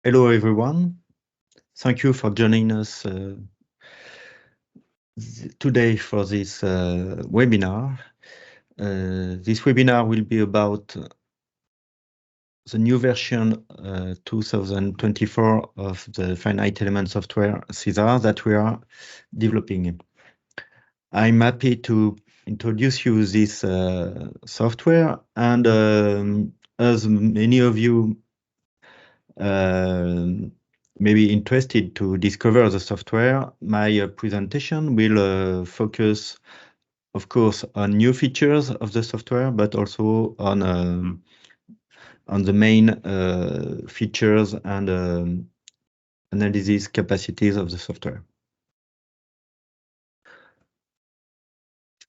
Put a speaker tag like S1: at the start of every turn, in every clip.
S1: Hello, everyone. Thank you for joining us today for this webinar. This webinar will be about the new version 2024 of the finite element software CESAR that we are developing. I'm happy to introduce you this software, and as many of you may be interested to discover the software, my presentation will focus, of course, on new features of the software, but also on the main features and analysis capacities of the software.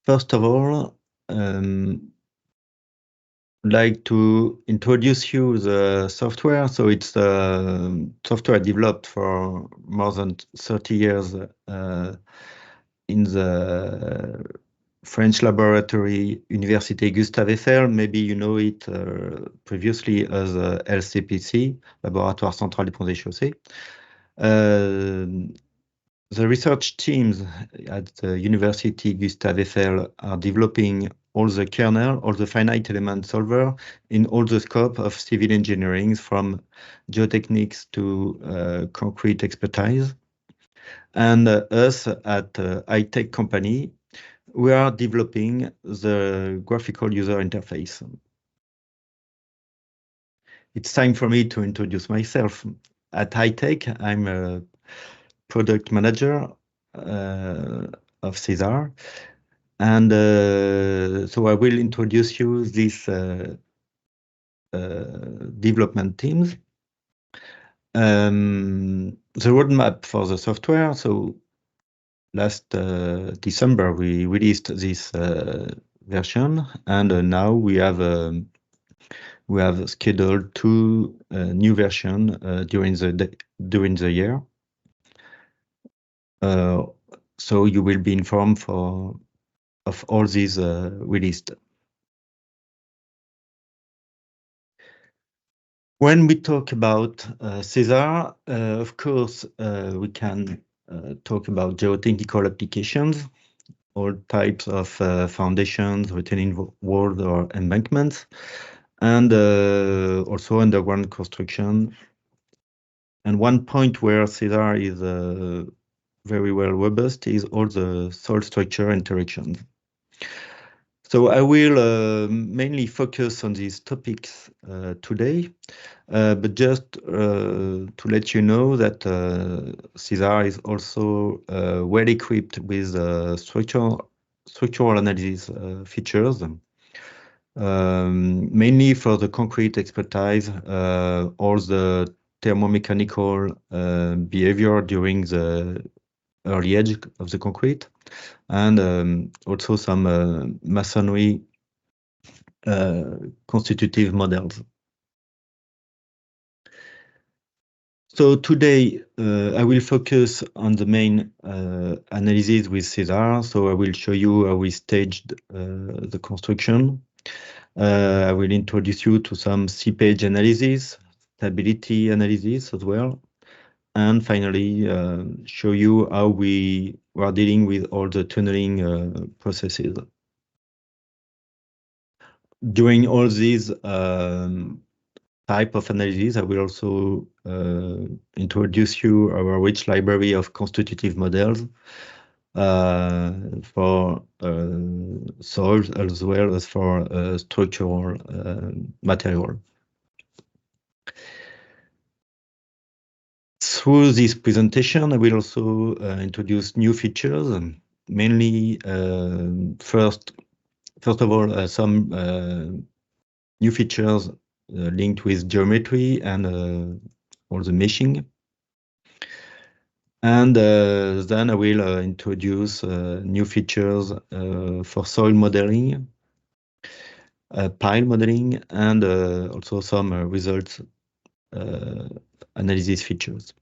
S1: First of all, I'd like to introduce you the software. So it's software developed for more than 30 years in the French laboratory Université Gustave Eiffel. Maybe you know it previously as lcpc, Laboratoire Central des Ponts et Chaussées. The research teams at the University Gustave Eiffel are developing all the kernel, all the finite element solver in all the scope of civil engineering, from geotechnics to concrete expertise. And us at high-tech company, we are developing the graphical user interface. It's time for me to introduce myself. At high-tech, I'm a product manager of CESAR. And so I will introduce you this development teams. The roadmap for the software. So last December, we released this version, and now we have scheduled 2 new versions during the year. So you will be informed of all these released. When we talk about CESAR, of course, we can talk about geotechnical applications, all types of foundations, retaining walls or embankments, and also underground construction. And one point where CESAR is very well robust is all the soil structure interactions. So I will mainly focus on these topics today, but just to let you know that CESAR is also well equipped with structural analysis features, mainly for the concrete expertise, all the thermomechanical behavior during the early edge of the concrete, and also some masonry constitutive models. So today I will focus on the main analysis with CESAR. So I will show you how we staged the construction. I will introduce you to some seepage analysis, stability analysis as well, and finally show you how we are dealing with all the tunneling processes. During all these type of analysis, I will also introduce you our rich library of constitutive models for soils as well as for structural material. Through this presentation, I will also introduce new features, mainly first of all, some new features linked with geometry and all the meshing. And then I will introduce new features for soil modeling, pile modeling, and also some results analysis features.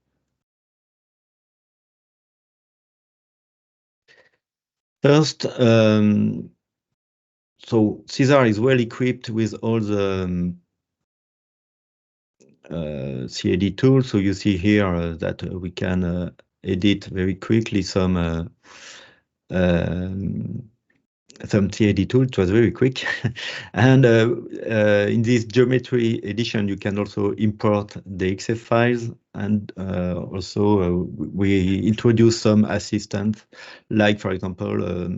S1: First, so CESAR is well equipped with all the CAD tool. So you see here that we can edit very quickly some CAD tool. It was very quick. And in this geometry edition, you can also import the XF files. And also we introduce some assistance, like, for example,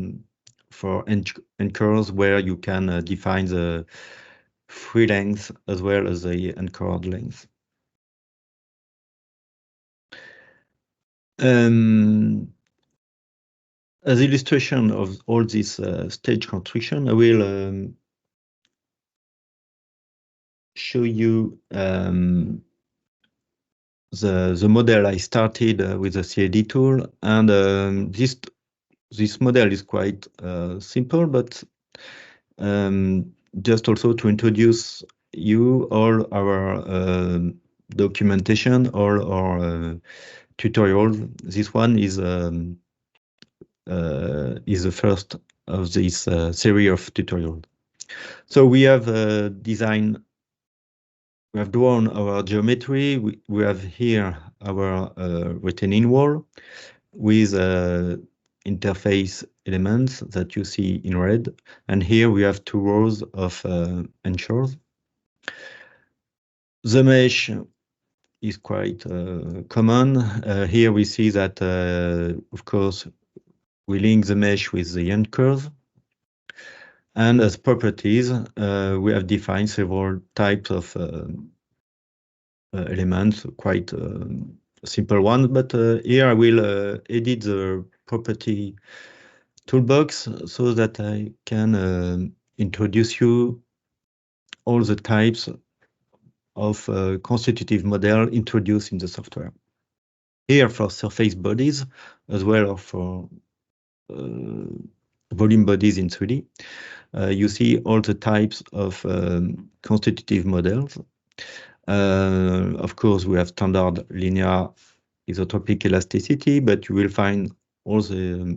S1: for anchors, where you can define the free length as well as the anchored length. As illustration of all this stage construction, I will show you the model I started with the CAD tool, and this model is quite simple, but just also to introduce you all our documentation, all our tutorials. This one is the first of this series of tutorials. So we have we have drawn our geometry. We have here our retaining wall with interface elements that you see in red. And here we have 2 rows of anchors. The mesh is quite common. Here we see that, of course, we link the mesh with the anchors. And as properties, we have defined several types of elements, quite simple ones. But here I will edit the property toolbox so that I can introduce you all the types of constitutive model introduced in the software. Here for surface bodies, as well as for volume bodies in 3D. You see all the types of constitutive models. Of course, we have standard linear isotropic elasticity, but you will find all the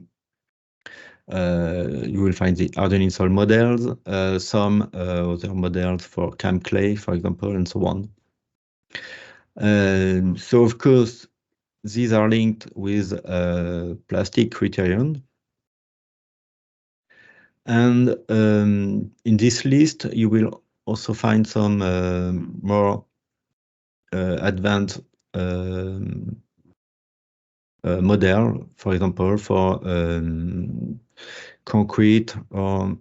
S1: hardening soil models, some other models for camp clay, for example, and so on. So of course, these are linked with plastic criterion. And in this list, you will also find some more advanced model, for example, for concrete or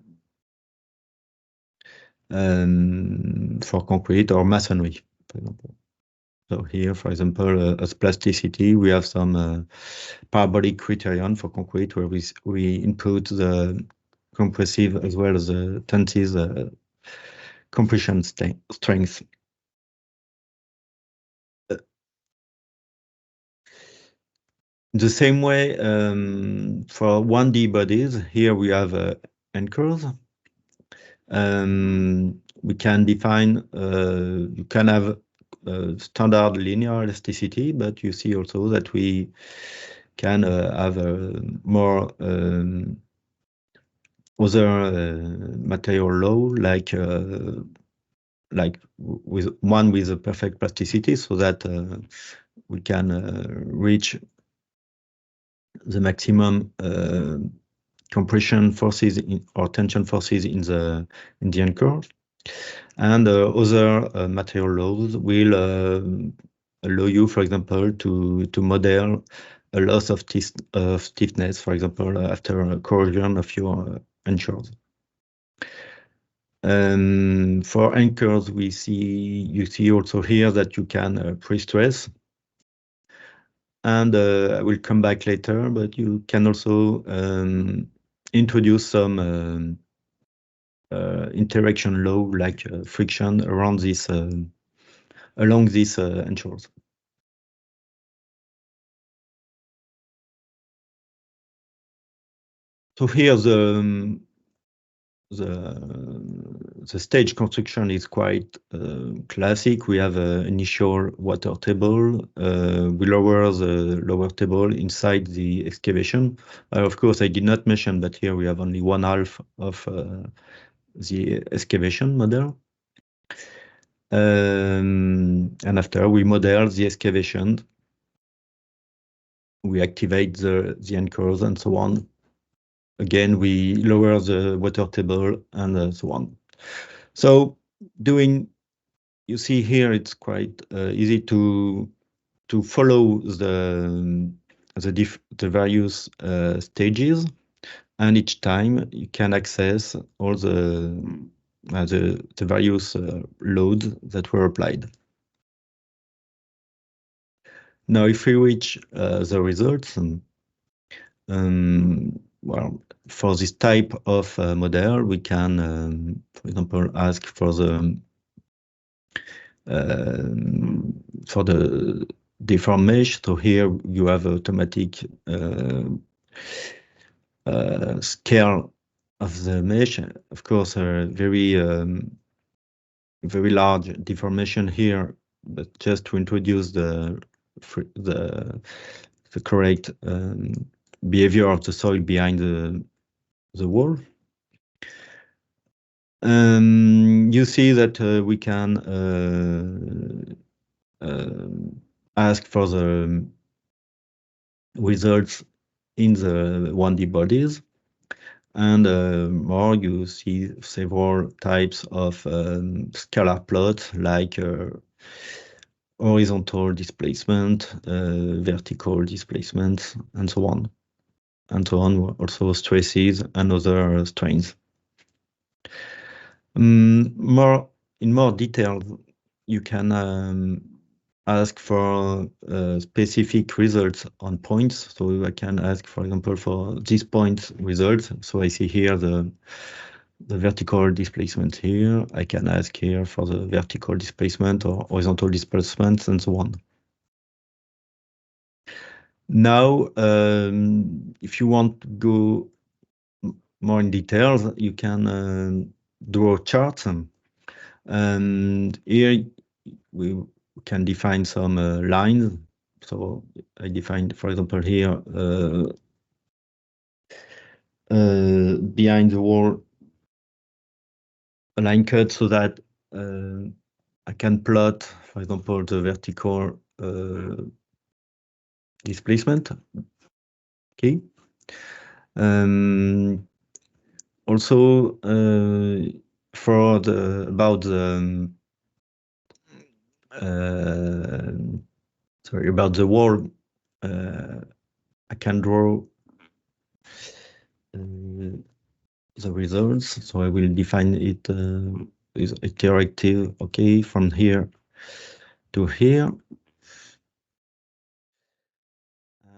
S1: masonry, for example. So here, for example, as plasticity, we have some parabolic criterion for concrete, where we input the compressive as well as the tensive compression strength. The same way for 1D bodies, here we have anchors. We can define, you can have standard linear elasticity, but you see also that we can have more other material law, like with a perfect plasticity, so that we can reach the maximum compression forces or tension forces in the anchor. And other material laws will allow you, for example, to model a loss of stiffness, for example, after corrosion of your anchors. For anchors, you see also here that you can pre-stress. And I will come back later, but you can also introduce some interaction law, like friction around this along these anchors. So here the stage construction is quite classic. We have an initial water table. We lower the lower table inside the excavation. Of course, I did not mention that here we have only 1/2 of the excavation model. And after we model the excavation, we activate the anchors and so on. Again, we lower the water table and so on. So you see here, it's quite easy to follow the various stages, and each time you can access all the various loads that were applied. Now, if we reach the results, well, for this type of model, we can, for example, ask for the deform mesh. So here you have automatic scale of the mesh. Of course, a very large deformation here, but just to introduce the correct behavior of the soil behind the wall. You see that we can ask for the results in the 1D bodies, and more you see several types of scalar plots like horizontal displacement, vertical displacement, and so on. And so on, also stresses and other strains. In more detail, you can ask for specific results on points. So I can ask, for example, for this point results. So I see here the vertical displacement here. I can ask here for the vertical displacement or horizontal displacement and so on. Now, if you want to go more in details, you can draw charts. And here we can define some lines. So I defined, for example, here behind the wall a line cut so that I can plot, for example, the vertical displacement. Okay. Also, for about the wall, I can draw the results. So I will define it with iterative. Okay, from here to here,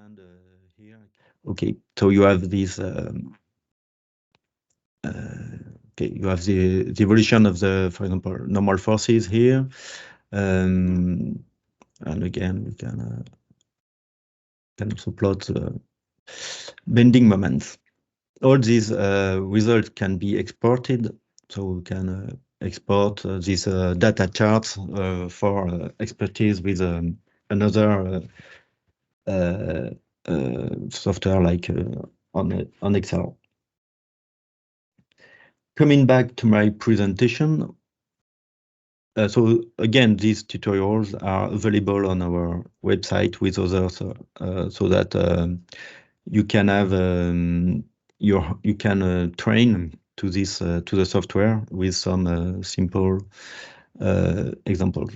S1: and here. Okay, so you have this. Okay, you have the evolution of the, for example, normal forces here, and again we can also plot the bending moments. All these results can be exported, so we can export these data charts for expertise with another software like on Excel. Coming back to my presentation, so again, these tutorials are available on our website with others, so that you can have you can train to this to the software with some simple examples.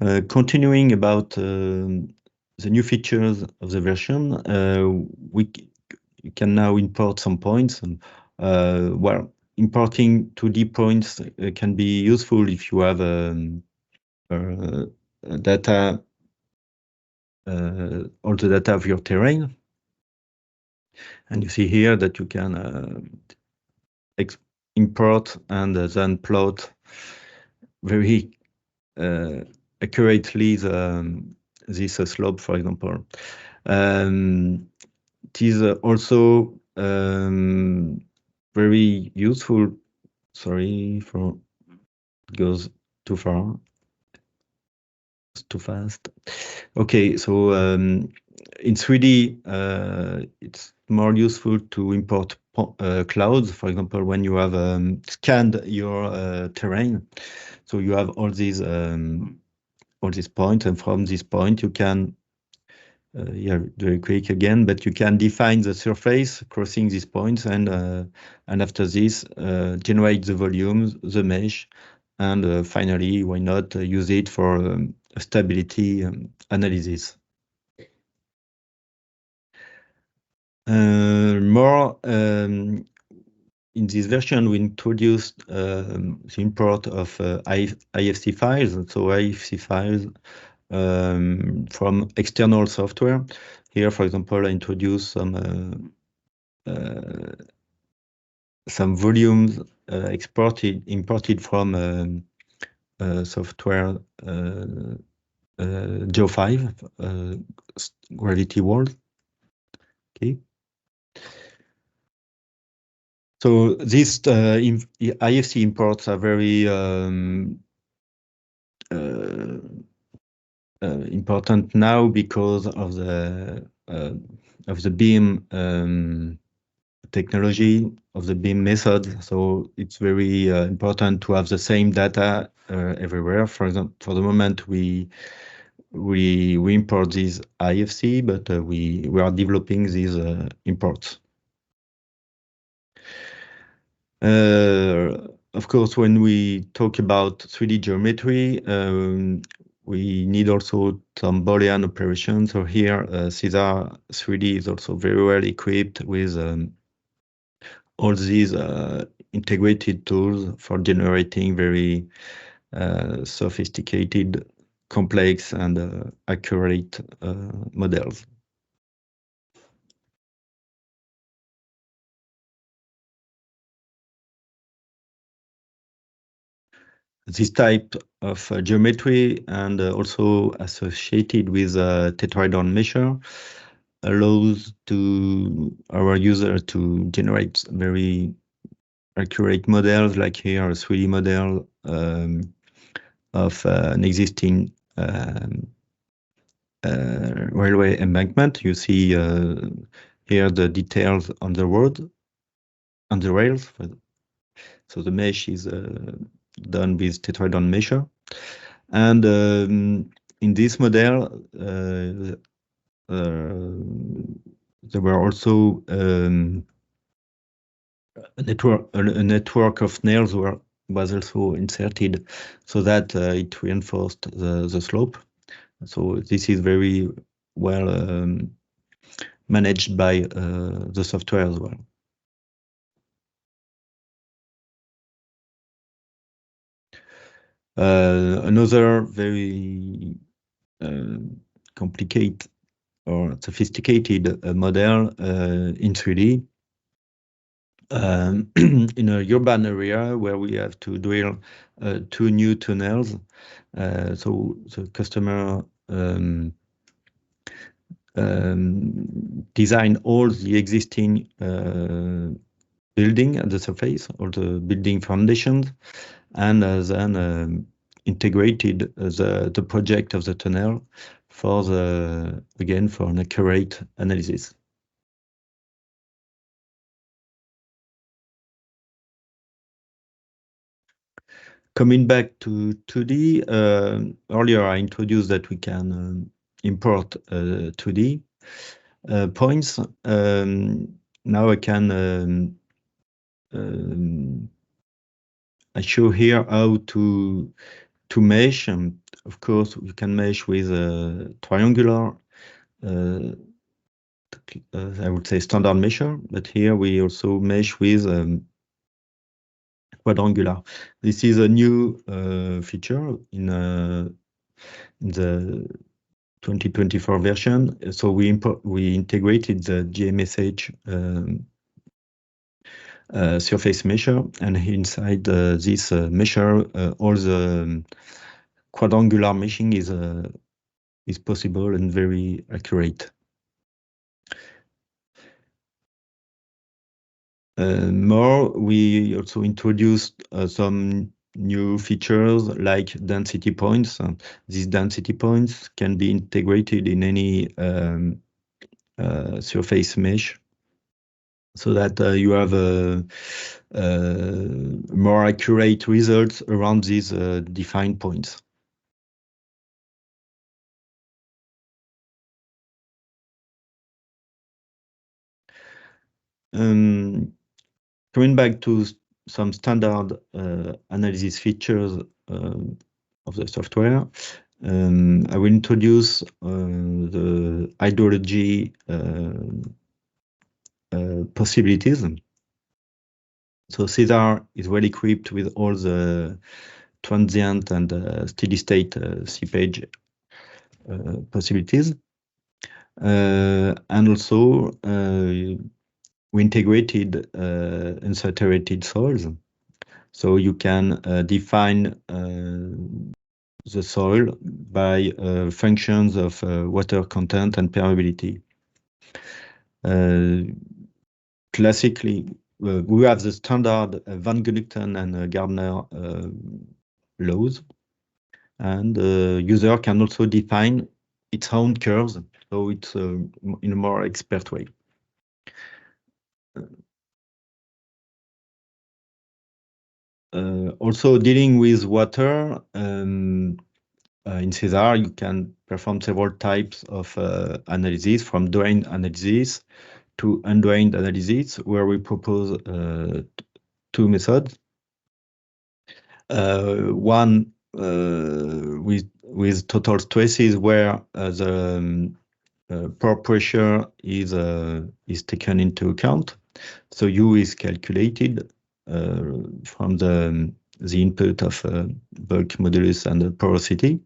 S1: Continuing about the new features of the version, you can now import some points. Well, importing 2D points can be useful if you have data, all the data of your terrain. And you see here that you can import and then plot very accurately this slope, for example. It is also very useful. Sorry for it goes too far. It's too fast. Okay, so in 3D, it's more useful to import clouds. For example, when you have scanned your terrain, so you have all these points, and from this point you can, yeah, very quick again, but you can define the surface crossing these points, and after this, generate the volumes, the mesh, and finally, why not use it for stability analysis. More in this version, we introduced the import of IFC files. So IFC files from external software. Here, for example, I introduced some volumes imported from software Geo5 gravity world. Okay. So these IFC imports are very important now because of the beam technology, of the beam method. So it's very important to have the same data everywhere. For example, for the moment we import these IFC, but we are developing these imports. Of course, when we talk about 3D geometry, we need also some Boolean operations. So here, CESAR 3D is also very well equipped with all these integrated tools for generating very sophisticated, complex, and accurate models. This type of geometry, and also associated with a tetrahedron measure, allows to our user to generate very accurate models, like here a 3D model of an existing railway embankment. You see here the details on the road, on the rails. So the mesh is done with tetrahedron measure. And in this model, there were also a network of nails was also inserted, so that it reinforced the slope. So this is very well managed by the software as well. Another very complicated or sophisticated model in 3D in a urban area where we have to drill 2 new tunnels. So the customer design all the existing building at the surface, all the building foundations, and then integrated the project of the tunnel for for an accurate analysis. Coming back to 2D, earlier I introduced that we can import 2D points. Now I can I show here how to mesh. Of course, we can mesh with a triangular, I would say standard measure, but here we also mesh with quadrangular. This is a new feature in the 2024 version. So we integrated the GMSH surface measure, and inside this measure, all the quadrangular meshing is possible and very accurate. More, we also introduced some new features like density points. These density points can be integrated in any surface mesh, so that you have more accurate results around these defined points. Coming back to some standard analysis features of the software, I will introduce the hydrology possibilities. So CESAR is well equipped with all the transient and steady state seepage possibilities. And also we integrated unsaturated soils. So you can define the soil by functions of water content and permeability. Classically, we have the standard Van Gulukten and Gardner laws, and the user can also define its own curves, so it's in a more expert way. Also dealing with water, in CESAR, you can perform several types of analysis, from drained analysis to undrained analysis, where we propose two methods. One with total stresses, where the pore pressure is taken into account. So U is calculated from the input of bulk modulus and the porosity.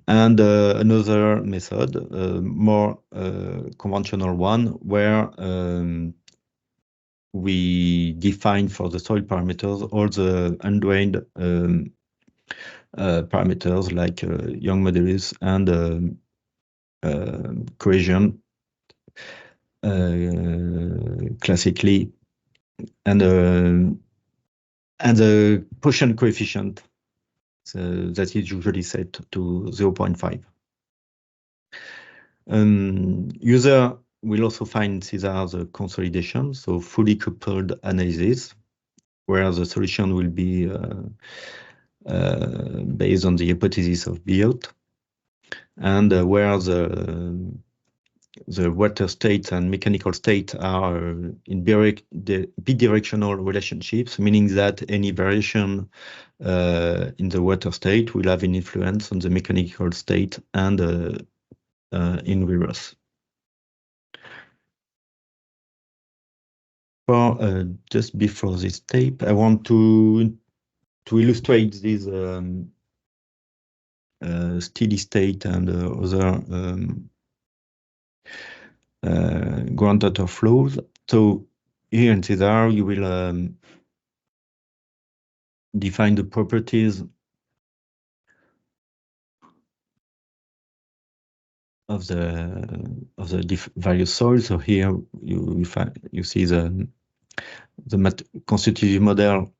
S1: And another method, more conventional one, where we define for the soil parameters all the undrained parameters like Young modulus and cohesion classically, and the Poisson coefficient that is usually set to 0.5. User will also find CESAR the consolidation, so fully coupled analysis, where the solution will be based on the hypothesis of Biot, and where the water state and mechanical state are in bidirectional relationships, meaning that any variation in the water state will have an influence on the mechanical state and in reverse. For just before this tape, I want to illustrate this steady state and other groundwater flows. So here in CESAR, you will define the properties of the various soils. So here you see the constitutive model,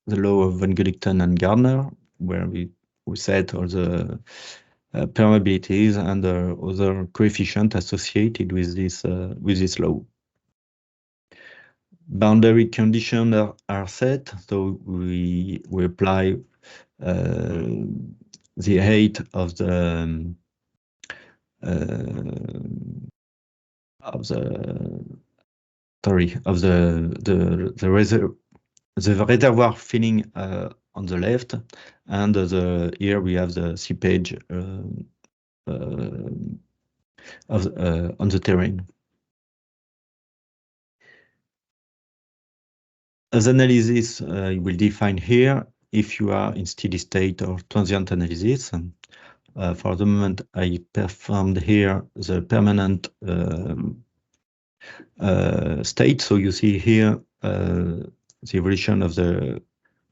S1: the law of Van Gulukten and Gardner, where we set all the permeabilities and other coefficients associated with this law. Boundary conditions are set, so we apply the height of the reservoir filling on the left, and here we have the seepage on the terrain. As analysis, you will define here if you are in steady state or transient analysis. For the moment, I performed here the permanent state. So you see here the evolution of the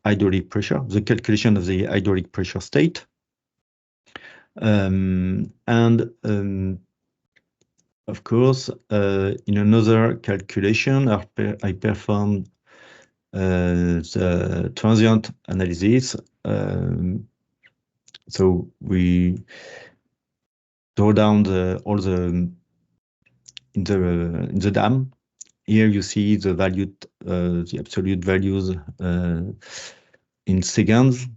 S1: hydraulic pressure, the calculation of the hydraulic pressure state. Of course, in another calculation, I performed the transient analysis. So we draw down all the in the dam. Here you see the value, the absolute values in seconds.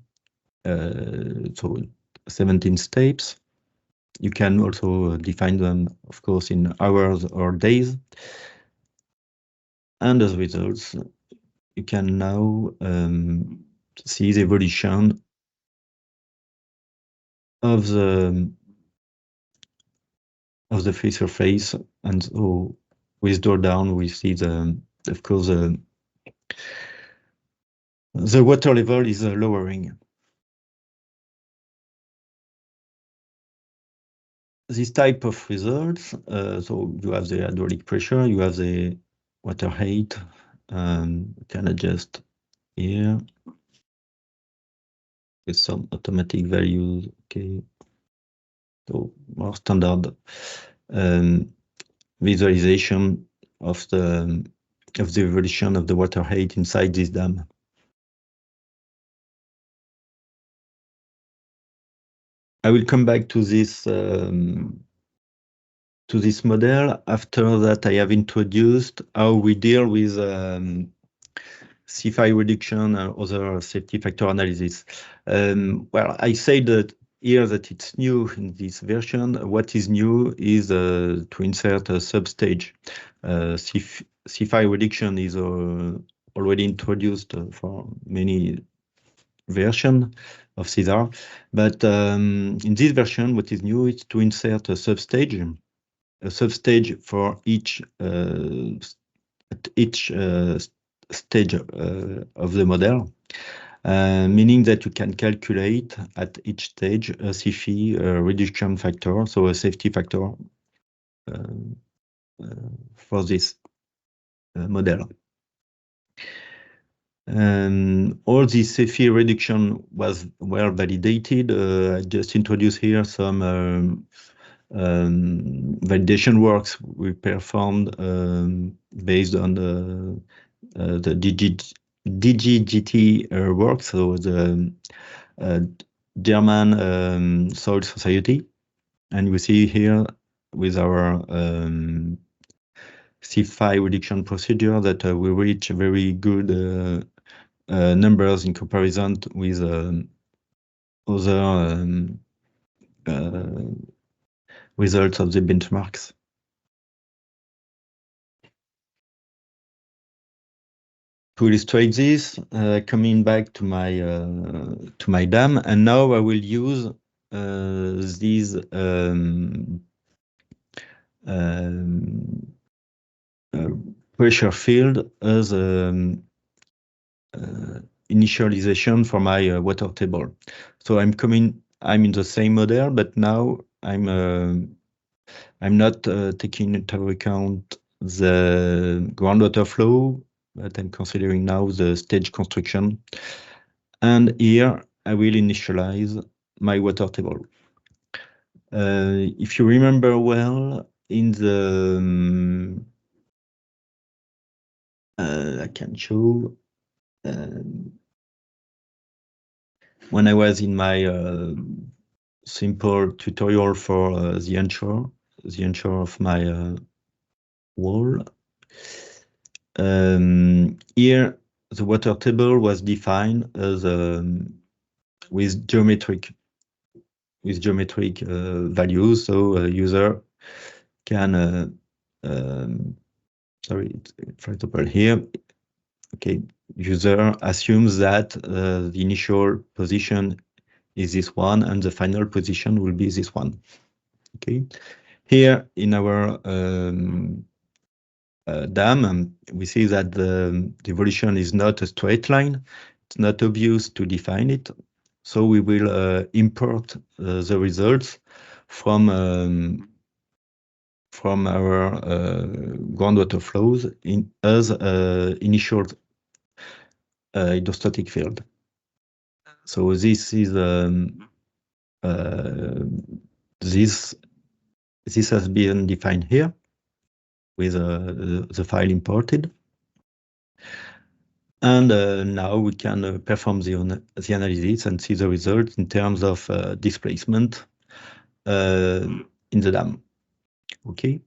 S1: So 17 steps. You can also define them, of course, in hours or days. And as results, you can now see the evolution of the free surface. And so with draw down, we see of course, the water level is lowering. This type of results, so you have the hydraulic pressure, you have the water height, you can adjust here with some automatic values. Okay, so more standard visualization of the evolution of the water height inside this dam. I will come back to this model after that. I have introduced how we deal with c-phi reduction and other safety factor analysis. Well, I say that here that it's new in this version. What is new is to insert a substage. c-phi reduction is already introduced for many versions of CESAR, but in this version, what is new is to insert a substage for each stage of the model, meaning that you can calculate at each stage a c-phi reduction factor, so a safety factor for this model. All this c-phi reduction was well validated. I just introduced here some validation works we performed based on the DGGT work, so the German Soil Society. And you see here with our c-phi reduction procedure that we reach very good numbers in comparison with other results of the benchmarks. To illustrate this, coming back to my dam, and now I will use these pressure field as initialization for my water table. So I'm in the same model, but now I'm not taking into account the groundwater flow, but I'm considering now the stage construction. And here I will initialize my water table. If you remember well, in the I can show when I was in my simple tutorial for the onshore of my wall. Here, the water table was defined as with geometric values, so a user can sorry, for example here, okay, user assumes that the initial position is this one and the final position will be this one. Okay, here in our dam, we see that the evolution is not a straight line. It's not obvious to define it. So we will import the results from our groundwater flows as initial hydrostatic field. So this is this has been defined here with the file imported. And now we can perform the analysis and see the results in terms of displacement in the dam. Okay.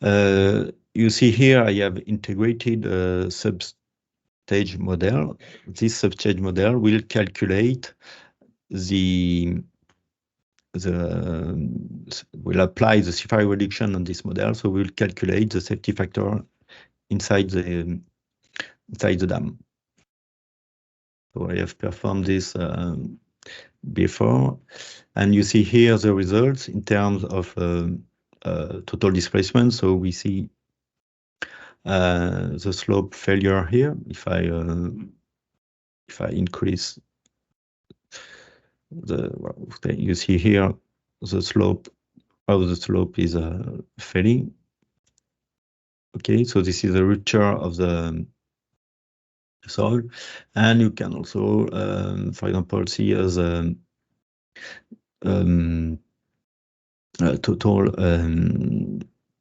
S1: You see here I have integrated a substage model. This substage model will calculate will apply the c-phi reduction on this model, so we'll calculate the safety factor inside the dam. So I have performed this before, and you see here the results in terms of total displacement. So we see the slope failure here. If I increase you see here the slope, how the slope is failing. Okay, so this is a rupture of the soil, and you can also, for example, see as total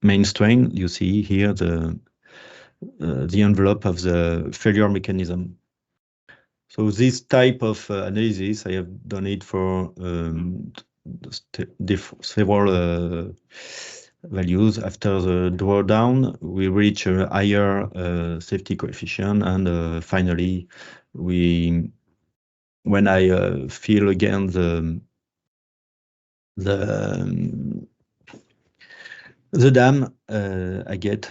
S1: main strain. You see here the envelope of the failure mechanism. So this type of analysis, I have done it for several values. After the drawdown, we reach a higher safety coefficient, and finally, when I fill again the dam, I get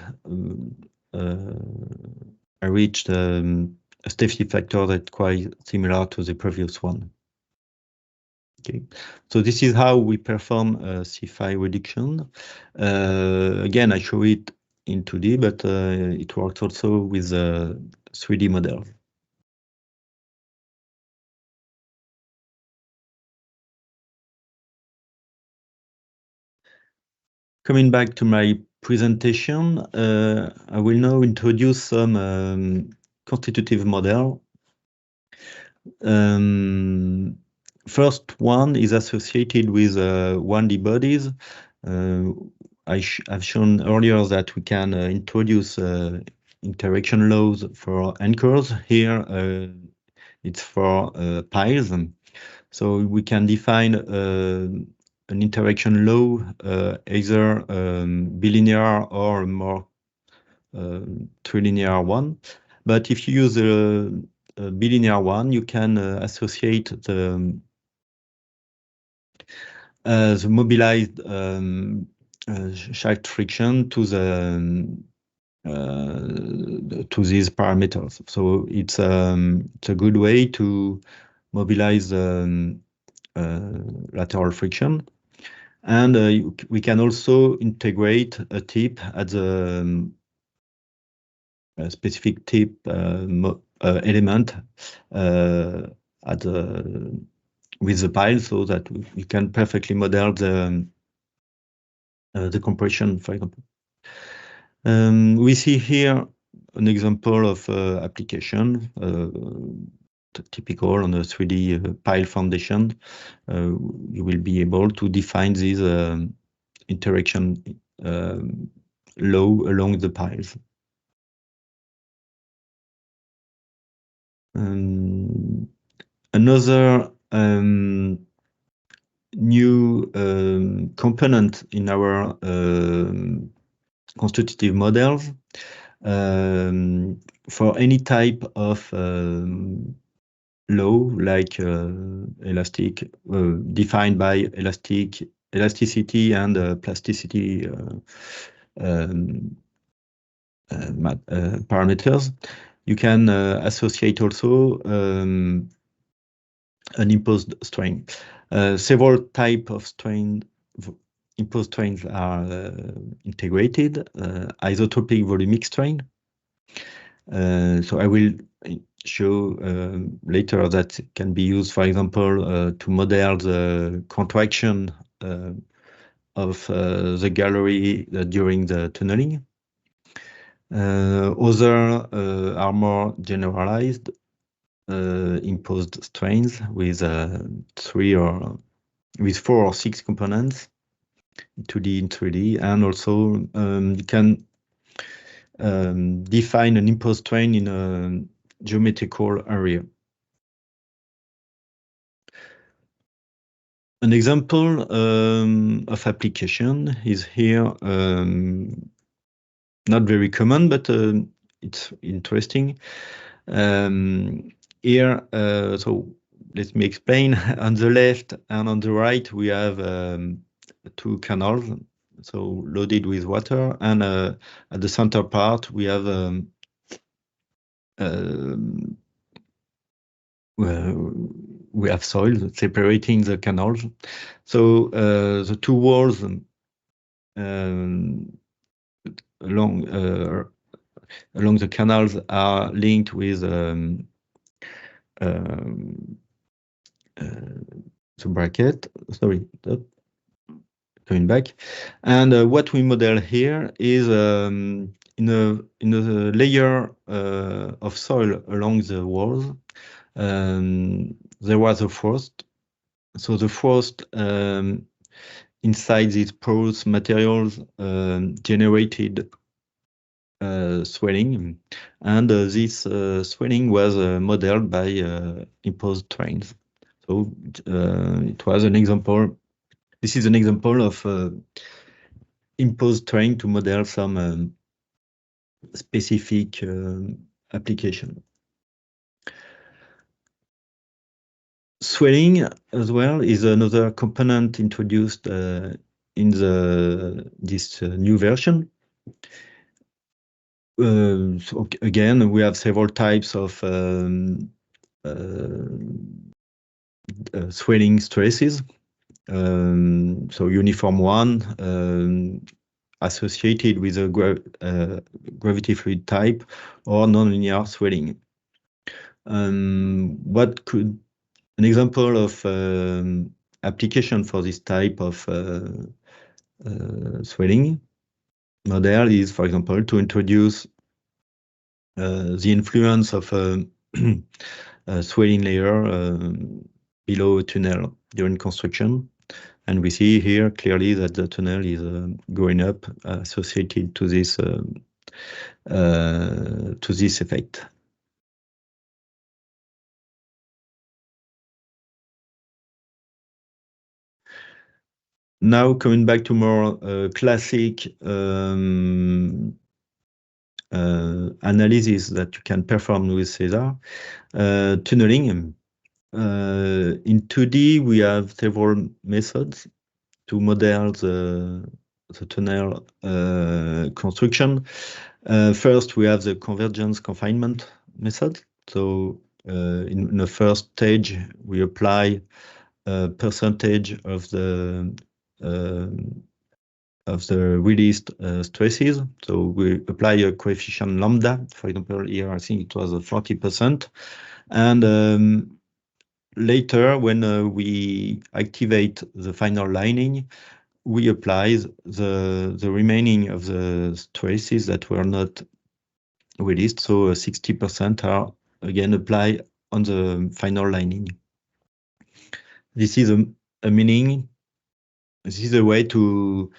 S1: I reached a safety factor that's quite similar to the previous one. Okay, so this is how we perform a c-phi reduction. Again, I show it in 2D, but it works also with a 3D model. Coming back to my presentation, I will now introduce some constitutive model. First one is associated with 1D bodies. I've shown earlier that we can introduce interaction laws for anchors. Here, it's for piles. So we can define an interaction law, either bilinear or more trilinear one. But if you use a bilinear one, you can associate the mobilized shaft friction to these parameters. So it's a good way to mobilize lateral friction, and we can also integrate a tip at the specific tip element with the pile, so that you can perfectly model the compression, for example. We see here an example of application, typical on a 3D pile foundation. You will be able to define this interaction law along the piles. Another new component in our constitutive models, for any type of law, like elastic, defined by elasticity and plasticity parameters, you can associate also an imposed strain. Several types of imposed strains are integrated. Isotropic volumic strain. So I will show later that can be used, for example, to model the contraction of the gallery during the tunneling. Other are more generalized imposed strains with 4 or 6 components, 2D and 3D, and also you can define an imposed strain in a geometrical area. An example of application is here, not very common, but it's interesting. Here, so let me explain. On the left and on the right, we have two canals, so loaded with water, and at the center part, we have soil separating the canals. So the two walls along the canals are linked with the bracket. Sorry, coming back. And what we model here is in a layer of soil along the walls. There was a frost. So the frost inside these porous materials generated swelling, and this swelling was modeled by imposed trains. So it was an example. This is an example of imposed terrain to model some specific application. Swelling as well is another component introduced in this new version. So again, we have several types of swelling stresses. So uniform one associated with a gravity fluid type or nonlinear swelling. What could an example of application for this type of swelling model is, for example, to introduce the influence of a swelling layer below a tunnel during construction. And we see here clearly that the tunnel is going up associated to this effect. Now coming back to more classic analysis that you can perform with CESAR, tunneling. In 2D, we have several methods to model the tunnel construction. First, we have the convergence confinement method. So in the first stage, we apply a percentage of the released stresses. So we apply a coefficient lambda. For example, here I think it was 40%. And later, when we activate the final lining, we apply the remaining of the stresses that were not released. So 60% are again applied on the final lining. This is a meaning. This is a way to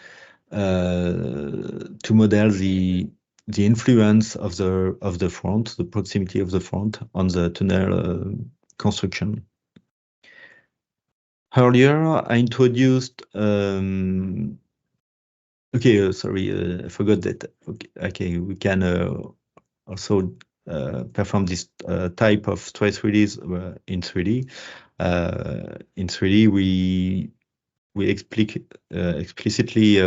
S1: model the influence of the front, the proximity of the front on the tunnel construction. Earlier, I introduced. Okay, sorry, I forgot that. Okay, we can also perform this type of stress release in 3D. In 3D, we explicitly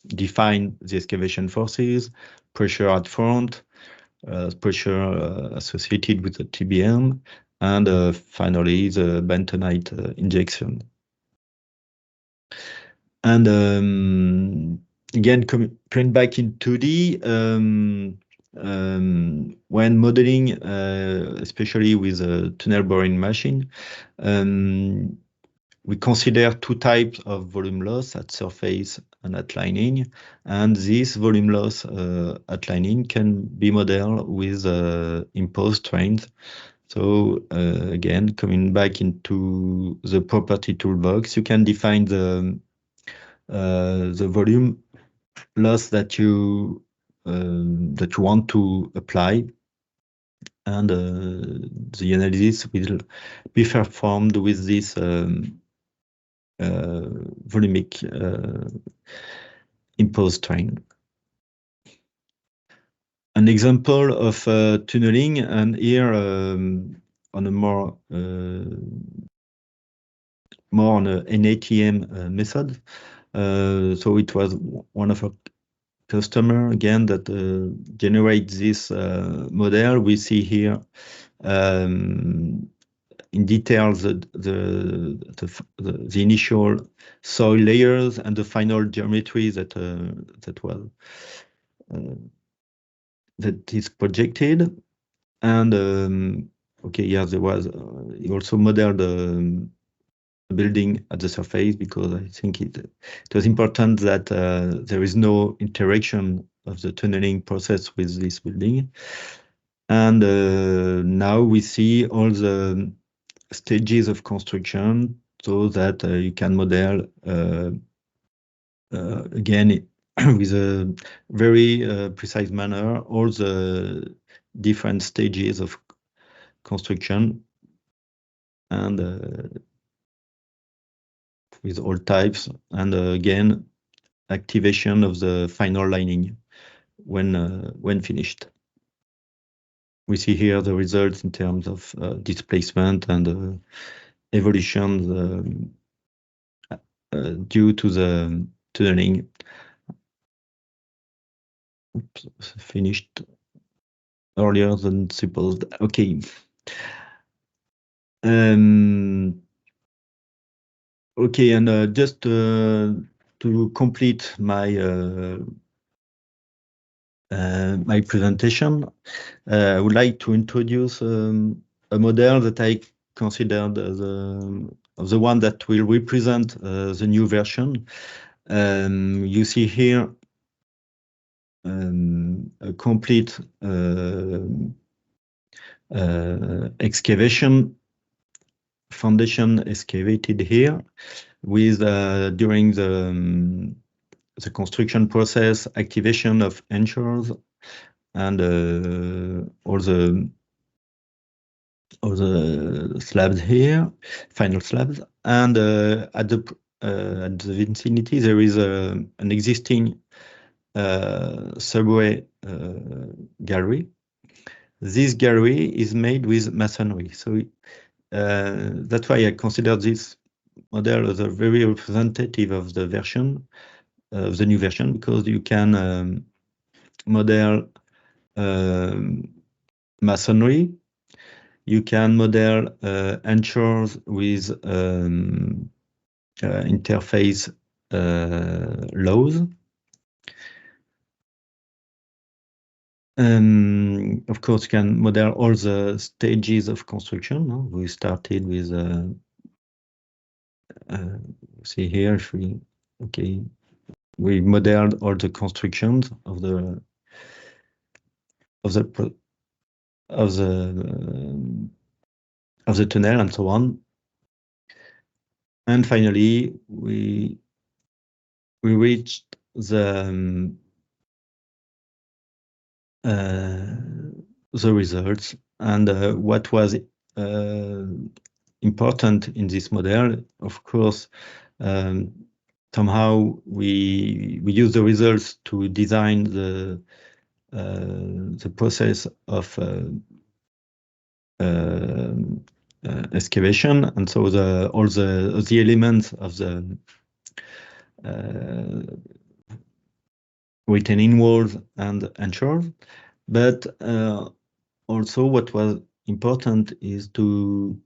S1: define the excavation forces, pressure at front, pressure associated with the TBM, and finally the bentonite injection. And again, coming back in 2D, when modeling, especially with a tunnel boring machine, we consider two types of volume loss at surface and at lining, and this volume loss at lining can be modeled with imposed trains. So again, coming back into the property toolbox, you can define the volume loss that you want to apply and the analysis will be performed with this volumic imposed strain. An example of tunneling, and here on a more on an ATM method. So it was one of our customer again that generate this model. We see here in detail the initial soil layers and the final geometry that is projected. And okay, yeah, there was he also modeled the building at the surface, because I think it was important that there is no interaction of the tunneling process with this building. And now we see all the stages of construction, so that you can model again with a very precise manner all the different stages of construction, and with all types, and again activation of the final lining when finished. We see here the results in terms of displacement and evolution due to the tunneling. Oops, finished earlier than supposed. Okay. Okay, and just to complete my my presentation, I would like to introduce a model that I considered the one that will represent the new version. You see here a complete excavation, foundation excavated here, with during the construction process, activation of anchors, and all the slabs here, final slabs. And at the vicinity, there is an existing subway gallery. This gallery is made with masonry, so that's why I consider this model as a very representative of the version, of the new version, because you can model masonry, you can model anchors with interface laws. Of course, you can model all the stages of construction. No? We started with see here, if we we modeled all the constructions of the tunnel and so on. And finally, we reached the results. And what was important in this model, of course, somehow we use the results to design the process of excavation, and so all the elements of the retaining walls and anchors. But also, what was important is to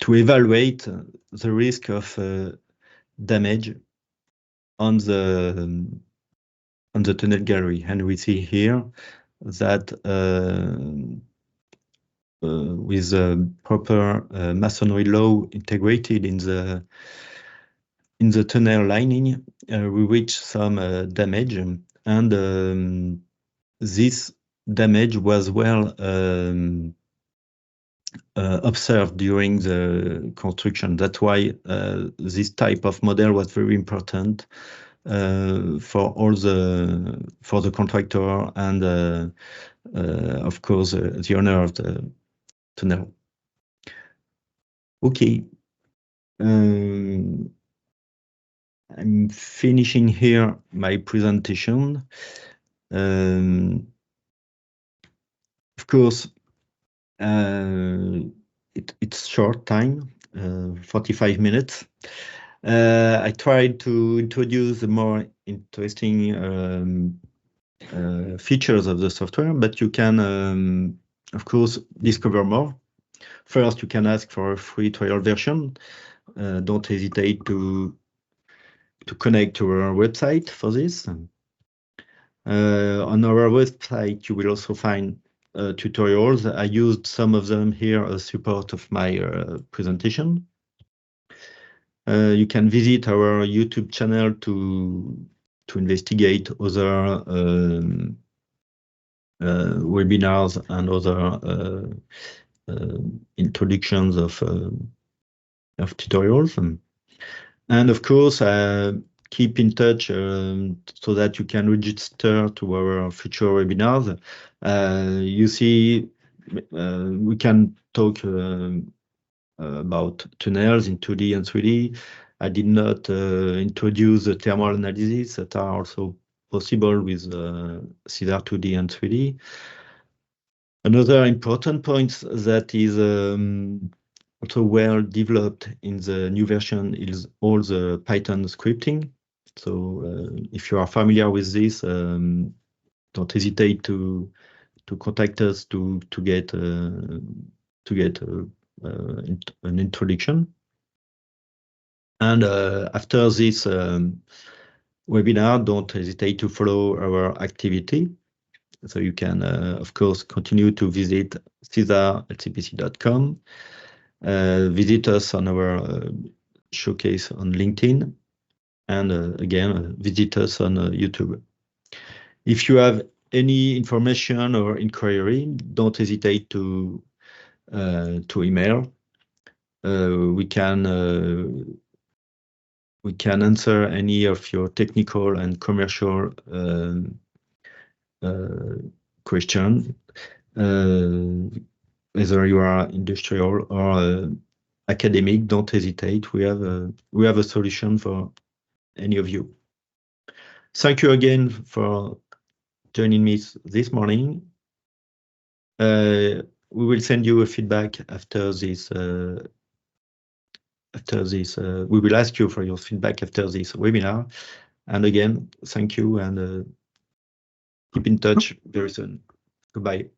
S1: evaluate the risk of damage on the tunnel gallery. And we see here that with a proper masonry law integrated in the tunnel lining, we reach some damage, and this damage was well observed during the construction. That's why this type of model was very important for the contractor and of course the owner of the tunnel. Okay. I'm finishing here my presentation. Of course, it's short time, 45 minutes. I tried to introduce the more interesting features of the software, but you can, of course, discover more. First, you can ask for a free trial version. Don't hesitate to connect to our website for this. On our website, you will also find tutorials. I used some of them here as support of my presentation. You can visit our YouTube channel to investigate other webinars and other introductions of tutorials. And of course, keep in touch so that you can register to our future webinars. You see, we can talk about tunnels in 2D and 3D. I did not introduce the thermal analysis that are also possible with CESAR 2D and 3D. Another important point that is also well developed in the new version is all the Python scripting. So if you are familiar with this, don't hesitate to contact us to get an introduction. And after this webinar, don't hesitate to follow our activity. So you can, of course, continue to visit CESAR.lcpc.com. Visit us on our showcase on LinkedIn, and again, visit us on YouTube. If you have any information or inquiry, don't hesitate to email. We can answer any of your technical and commercial question, whether you are industrial or academic. Don't hesitate. We have a solution for any of you. Thank you again for joining me this morning. We will send you a feedback after this. We will ask you for your feedback after this webinar. And again, thank you, and keep in touch very soon. Goodbye.